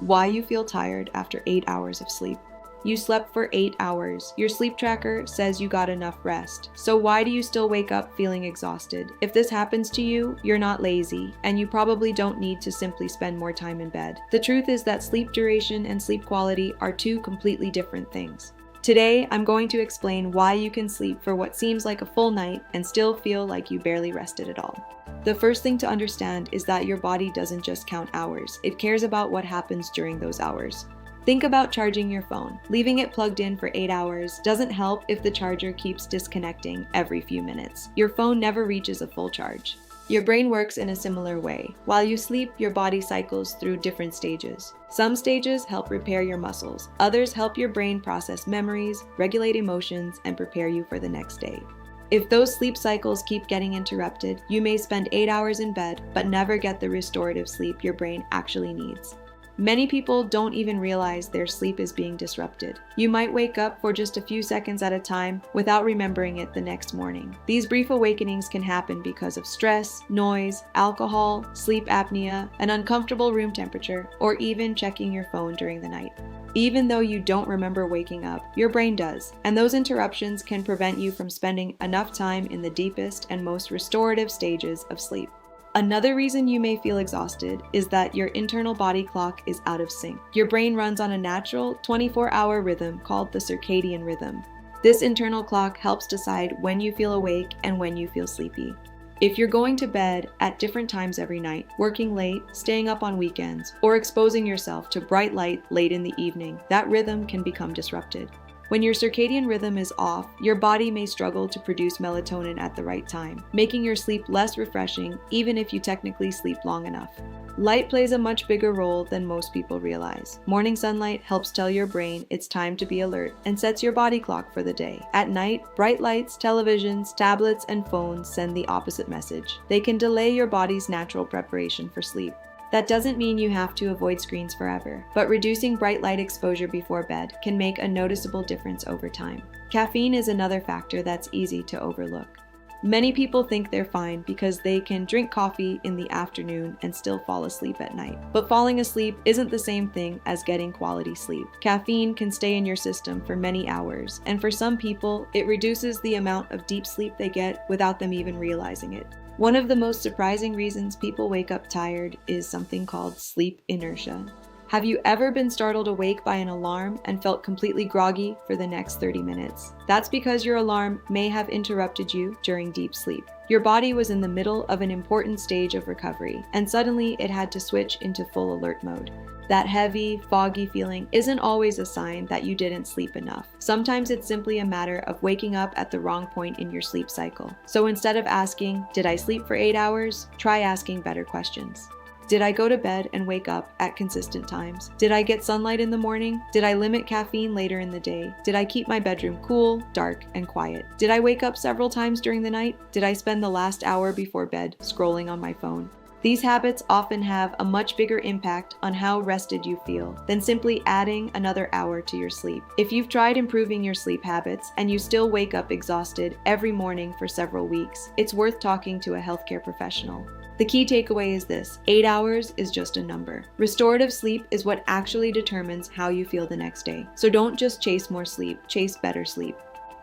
Why you feel tired after 8 hours of sleep. You slept for 8 hours. Your sleep tracker says you got enough rest. So why do you still wake up feeling exhausted? If this happens to you, you're not lazy, and you probably don't need to simply spend more time in bed. The truth is that sleep duration and sleep quality are two completely different things. Today, I'm going to explain why you can sleep for what seems like a full night and still feel like you barely rested at all. The first thing to understand is that your body doesn't just count hours, it cares about what happens during those hours. Think about charging your phone. Leaving it plugged in for 8 hours doesn't help if the charger keeps disconnecting every few minutes. Your phone never reaches a full charge. Your brain works in a similar way. While you sleep, your body cycles through different stages. Some stages help repair your muscles. Others help your brain process memories, regulate emotions, and prepare you for the next day. If those sleep cycles keep getting interrupted, you may spend 8 hours in bed, but never get the restorative sleep your brain actually needs. Many people don't even realize their sleep is being disrupted. You might wake up for just a few seconds at a time without remembering it the next morning. These brief awakenings can happen because of stress, noise, alcohol, sleep apnea, an uncomfortable room temperature, or even checking your phone during the night. Even though you don't remember waking up, your brain does, and those interruptions can prevent you from spending enough time in the deepest and most restorative stages of sleep. Another reason you may feel exhausted is that your internal body clock is out of sync. Your brain runs on a natural 24-hour rhythm called the circadian rhythm. This internal clock helps decide when you feel awake and when you feel sleepy. If you're going to bed at different times every night, working late, staying up on weekends, or exposing yourself to bright light late in the evening, that rhythm can become disrupted. When your circadian rhythm is off, your body may struggle to produce melatonin at the right time, making your sleep less refreshing even if you technically sleep long enough. Light plays a much bigger role than most people realize. Morning sunlight helps tell your brain it's time to be alert and sets your body clock for the day. At night, bright lights, televisions, tablets, and phones send the opposite message. They can delay your body's natural preparation for sleep. That doesn't mean you have to avoid screens forever, but reducing bright light exposure before bed can make a noticeable difference over time. Caffeine is another factor that's easy to overlook. Many people think they're fine because they can drink coffee in the afternoon and still fall asleep at night. But falling asleep isn't the same thing as getting quality sleep. Caffeine can stay in your system for many hours, and for some people, it reduces the amount of deep sleep they get without them even realizing it. One of the most surprising reasons people wake up tired is something called sleep inertia. Have you ever been startled awake by an alarm and felt completely groggy for the next 30 minutes? That's because your alarm may have interrupted you during deep sleep. Your body was in the middle of an important stage of recovery, and suddenly it had to switch into full alert mode. That heavy, foggy feeling isn't always a sign that you didn't sleep enough. Sometimes it's simply a matter of waking up at the wrong point in your sleep cycle. So instead of asking, "Did I sleep for 8 hours?" try asking better questions. Did I go to bed and wake up at consistent times? Did I get sunlight in the morning? Did I limit caffeine later in the day? Did I keep my bedroom cool, dark, and quiet? Did I wake up several times during the night? Did I spend the last hour before bed scrolling on my phone? These habits often have a much bigger impact on how rested you feel than simply adding another hour to your sleep. If you've tried improving your sleep habits and you still wake up exhausted every morning for several weeks, it's worth talking to a healthcare professional. The key takeaway is this: 8 hours is just a number. Restorative sleep is what actually determines how you feel the next day. So don't just chase more sleep, chase better sleep.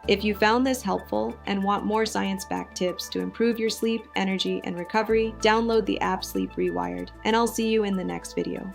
If you found this helpful and want more science-backed tips to improve your sleep, energy, and recovery, download the app Sleep Rewired, and I'll see you in the next video.